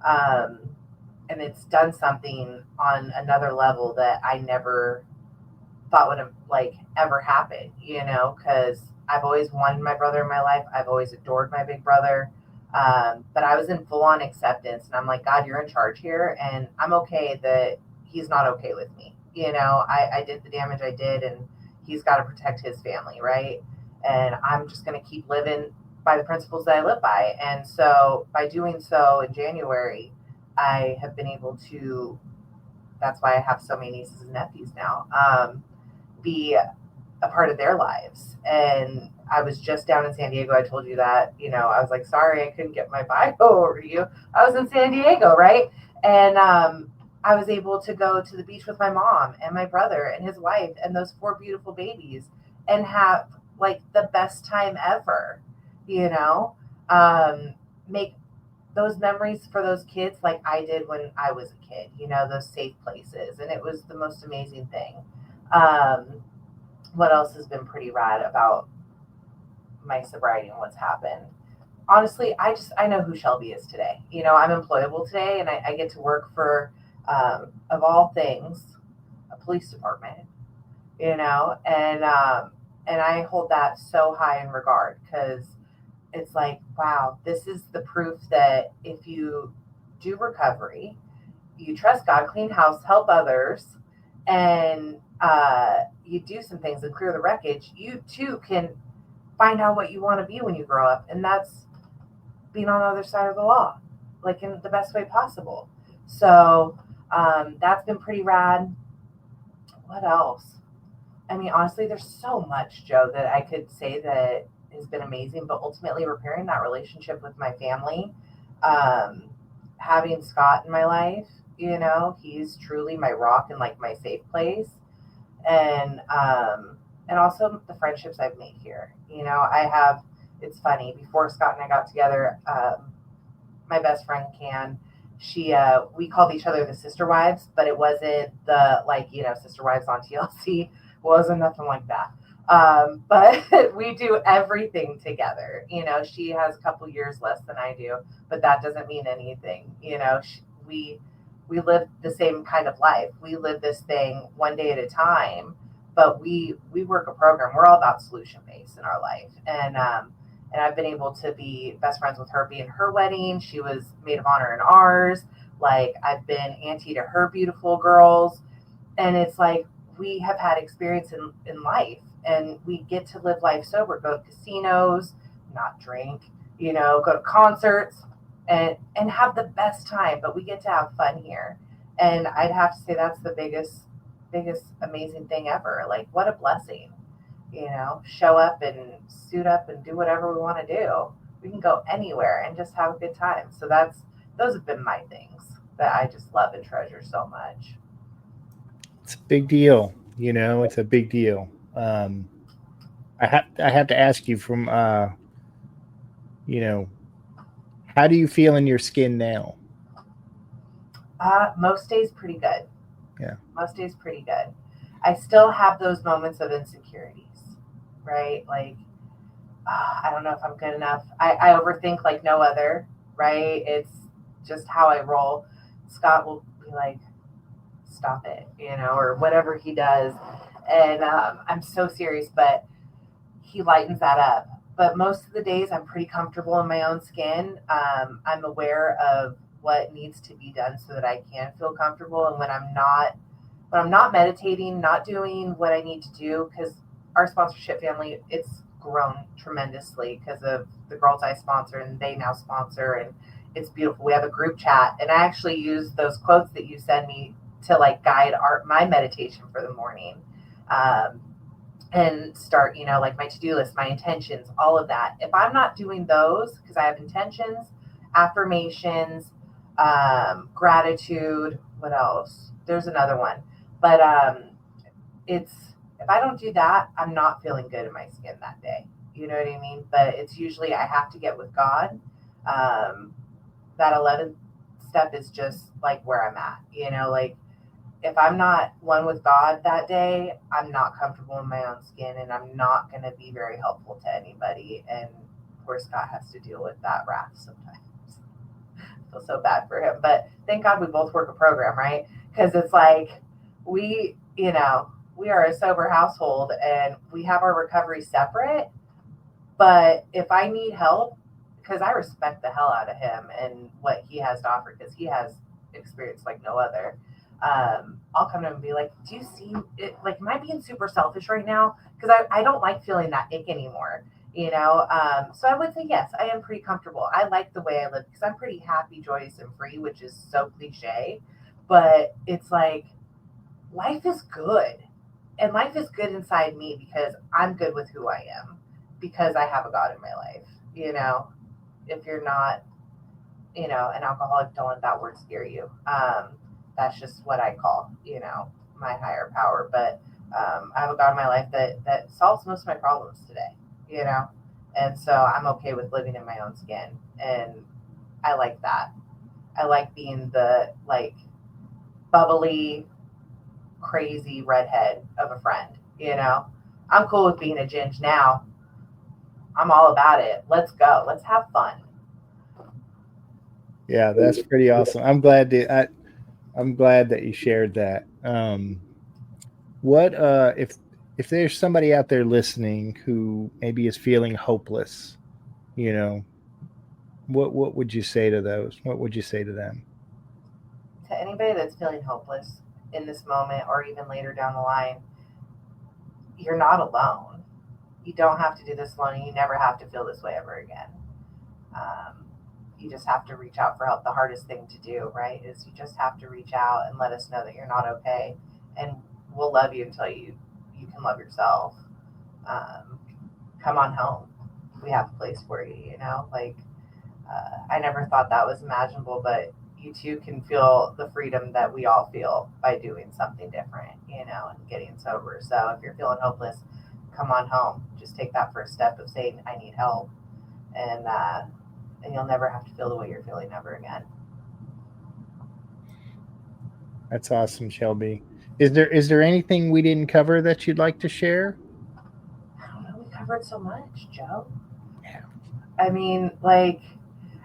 And it's done something on another level that I never thought would have like ever happened, because I've always wanted my brother in my life. I've always adored my big brother. But I was in full on acceptance, and I'm like, God, you're in charge here. And I'm okay that he's not okay with me. I did the damage I did, and he's got to protect his family. Right. And I'm just going to keep living by the principles that I live by. And so by doing so in January, I have been able to, that's why I have so many nieces and nephews now, be a part of their lives. And I was just down in San Diego. I told you that, I was like, sorry, I couldn't get my bio over to you. I was in San Diego, right? And I was able to go to the beach with my mom and my brother and his wife and those 4 beautiful babies, and have like the best time ever, make those memories for those kids like I did when I was a kid, those safe places. And it was the most amazing thing. What else has been pretty rad about my sobriety and what's happened? Honestly, I know who Shelby is today. I'm employable today, and I get to work for, of all things, a police department, and I hold that so high in regard, because it's like, wow, this is the proof that if you do recovery you trust God, clean house, help others, and you do some things and clear the wreckage, you too can find out what you want to be when you grow up. And that's being on the other side of the law, like in the best way possible. So that's been pretty rad. What else? I mean, honestly, there's so much, Joe, that I could say that has been amazing, but ultimately repairing that relationship with my family, having Scott in my life, he's truly my rock and like my safe place. And also the friendships I've made here. It's funny, before Scott and I got together, my best friend we called each other the sister wives, but it wasn't the sister wives on TLC. Wasn't nothing like that. But we do everything together. She has a couple years less than I do, but that doesn't mean anything. We live the same kind of life. We live this thing one day at a time, but we work a program. We're all about solution based in our life. And I've been able to be best friends with her, be in her wedding. She was maid of honor in ours. Like, I've been auntie to her beautiful girls. And it's like, we have had experience in life, and we get to live life sober, go to casinos, not drink, go to concerts and have the best time, but we get to have fun here. And I'd have to say that's the biggest amazing thing ever. Like, what a blessing. Show up and suit up and do whatever we want to do. We can go anywhere and just have a good time. So those have been my things that I just love and treasure so much. It's a big deal. It's a big deal. I have to ask you from, how do you feel in your skin now? Most days pretty good. Yeah. Most days pretty good. I still have those moments of insecurities, right? Like, I don't know if I'm good enough. I overthink like no other, right? It's just how I roll. Scott will be like, stop it, or whatever he does. And I'm so serious, but he lightens that up. But most of the days I'm pretty comfortable in my own skin. I'm aware of what needs to be done so that I can feel comfortable. And when I'm not meditating, not doing what I need to do, because our sponsorship family, it's grown tremendously because of the girls I sponsor, and they now sponsor, and it's beautiful. We have a group chat, and I actually use those quotes that you send me to like guide my meditation for the morning, and start, like my to-do list, my intentions, all of that. If I'm not doing those, because I have intentions, affirmations, gratitude, what else? There's another one, but if I don't do that, I'm not feeling good in my skin that day. You know what I mean? But it's usually I have to get with God. That 11th step is just like where I'm at, like if I'm not one with God that day, I'm not comfortable in my own skin, and I'm not going to be very helpful to anybody. And of course, Scott has to deal with that wrath sometimes. I feel so bad for him, but thank God we both work a program, right? Because it's like we are a sober household, and we have our recovery separate. But if I need help, because I respect the hell out of him and what he has to offer, because he has experience like no other, I'll come to him and be like, do you see it? Like, am I being super selfish right now? Because I don't like feeling that ick anymore, So I would say, yes, I am pretty comfortable. I like the way I live because I'm pretty happy, joyous, and free, which is so cliche. But it's like, life is good. And life is good inside me because I'm good with who I am, because I have a God in my life. If you're not, an alcoholic, don't let that word scare you. That's just what I call, my higher power. But I have a God in my life that solves most of my problems today, and so I'm okay with living in my own skin. And I like that. I like being the bubbly, crazy redhead of a friend. I'm cool with being a ginge now. I'm all about it. Let's go. Let's have fun. Yeah, that's pretty awesome. I'm glad that you shared that. What if there's somebody out there listening who maybe is feeling hopeless, what would you say to those? What would you say to them? to anybody that's feeling hopeless in this moment or even later down the line, you're not alone. You don't have to do this alone. You never have to feel this way ever again. You just have to reach out for help. The hardest thing to do, right, is you just have to reach out and let us know that you're not okay. And we'll love you until you can love yourself. Come on home. We have a place for you, you know? Like, I never thought that was imaginable, but you too can feel the freedom that we all feel by doing something different, you know, and getting sober. So if you're feeling hopeless, come on home. Just take that first step of saying, I need help. And you'll never have to feel the way you're feeling ever again. That's awesome, Shelby. Is there anything we didn't cover that you'd like to share? I don't know. We covered so much, Joe. Yeah. I mean, like,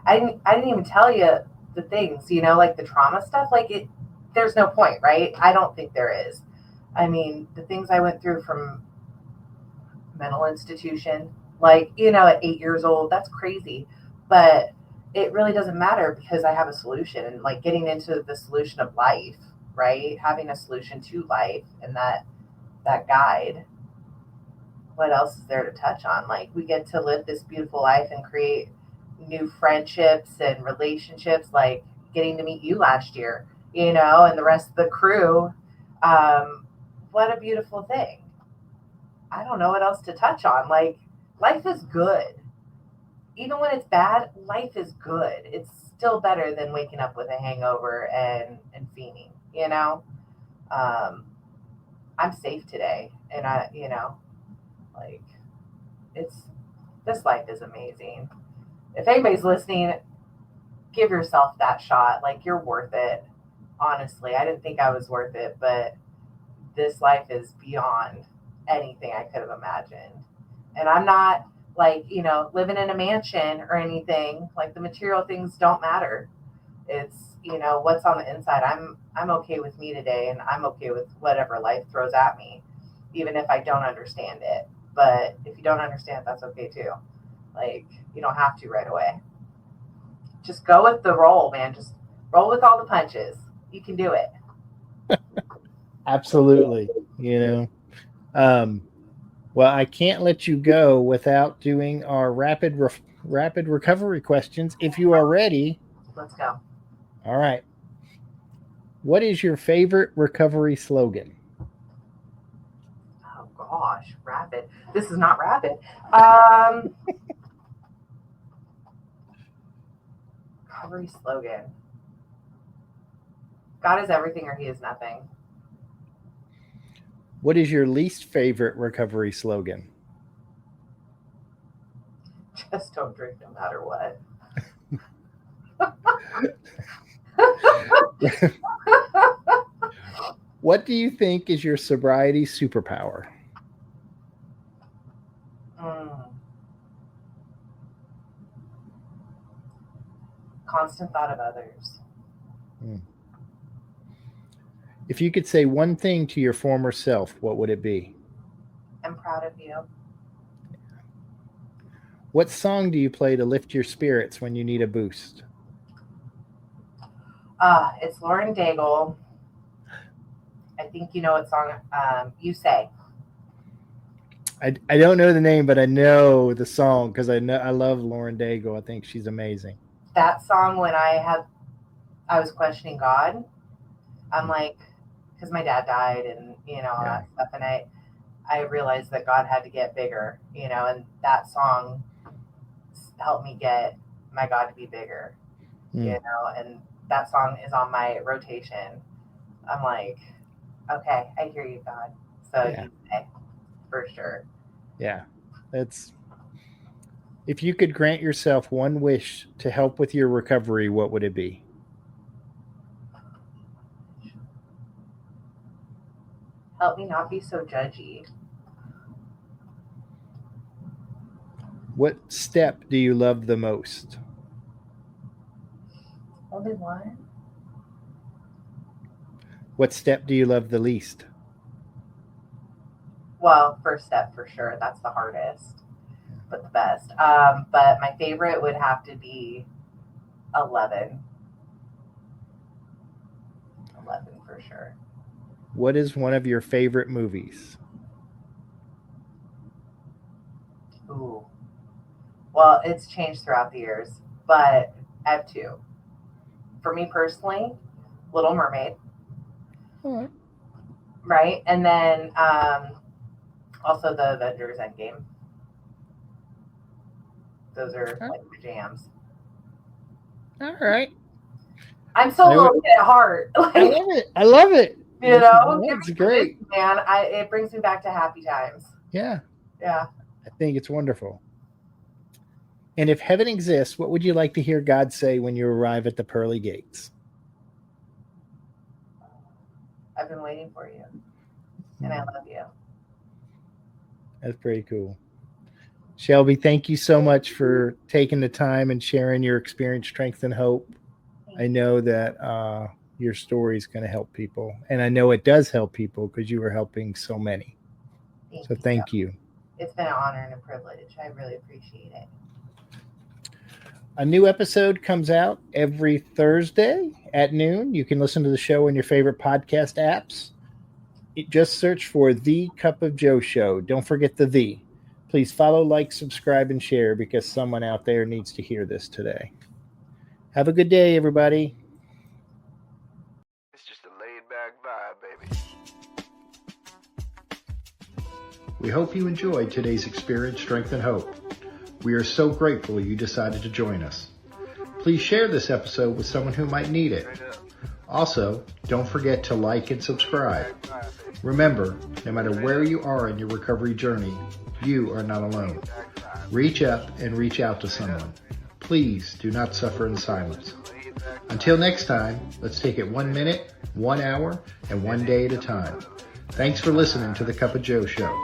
I didn't even tell you the things, you know, like the trauma stuff. Like, there's no point, right? I don't think there is. I mean, the things I went through from mental institution, like, you know, at 8 years old, that's crazy. But it really doesn't matter because I have a solution, and like getting into the solution of life, right? Having a solution to life and that guide. What else is there to touch on? Like, we get to live this beautiful life and create new friendships and relationships, like getting to meet you last year, you know, and the rest of the crew. What a beautiful thing. I don't know what else to touch on. Like, life is good. Even when it's bad, life is good. It's still better than waking up with a hangover and fiending, you know? I'm safe today. And you know, like, this life is amazing. If anybody's listening, give yourself that shot. Like, you're worth it. Honestly, I didn't think I was worth it, but this life is beyond anything I could have imagined. And I'm not, like, you know, living in a mansion or anything. Like, the material things don't matter. It's, you know, what's on the inside. I'm okay with me today, and I'm okay with whatever life throws at me, even if I don't understand it. But if you don't understand, that's okay too. Like, you don't have to right away. Just go with the roll, man. Just roll with all the punches. You can do it. Absolutely. You know, well, I can't let you go without doing our rapid recovery questions. If you are ready. Let's go. All right. What is your favorite recovery slogan? Oh gosh, rapid. This is not rapid. Recovery slogan. God is everything or he is nothing. What is your least favorite recovery slogan? Just don't drink no matter what. What do you think is your sobriety superpower? Constant thought of others. If you could say one thing to your former self, what would it be? I'm proud of you. What song do you play to lift your spirits when you need a boost? It's Lauren Daigle. I think you know what song. You Say. I don't know the name, but I know the song because I love Lauren Daigle. I think she's amazing. That song, when I was questioning God, I'm like, because my dad died and, you know, all that stuff, and I realized that God had to get bigger, you know, and that song helped me get my God to be bigger, you know, and that song is on my rotation. I'm like, okay, I hear you, God. So You Say, for sure. Yeah, if you could grant yourself one wish to help with your recovery, what would it be? Help me not be so judgy. What step do you love the most? Only one? What step do you love the least? Well, first step for sure. That's the hardest, but the best. But my favorite would have to be 11. for sure. What is one of your favorite movies? Ooh. Well, it's changed throughout the years, but I have two. For me personally, Little Mermaid. All right. Right? And then also the Avengers Endgame. Those are like my jams. All right. I'm so low at heart. Like, I love it. I love it. You know, it's great, man. It brings me back to happy times. Yeah. Yeah. I think it's wonderful. And if heaven exists, what would you like to hear God say when you arrive at the pearly gates? I've been waiting for you, and I love you. That's pretty cool. Shelby, thank you so much for taking the time and sharing your experience, strength, and hope. I know that your story is going to help people, and I know it does help people because you are helping so many. So thank you. It's been an honor and a privilege. I really appreciate it. A new episode comes out every Thursday at noon. You can listen to the show in your favorite podcast apps. Just search for The Cup of Joe Show. Don't forget the "the." Please follow, like, subscribe, and share because someone out there needs to hear this today. Have a good day, everybody. It's just a laid-back vibe, baby. We hope you enjoyed today's experience, strength, and hope. We are so grateful you decided to join us. Please share this episode with someone who might need it. Also, don't forget to like and subscribe. Remember, no matter where you are in your recovery journey, you are not alone. Reach up and reach out to someone. Please do not suffer in silence. Until next time, let's take it 1 minute, 1 hour, and 1 day at a time. Thanks for listening to The Cup of Joe Show.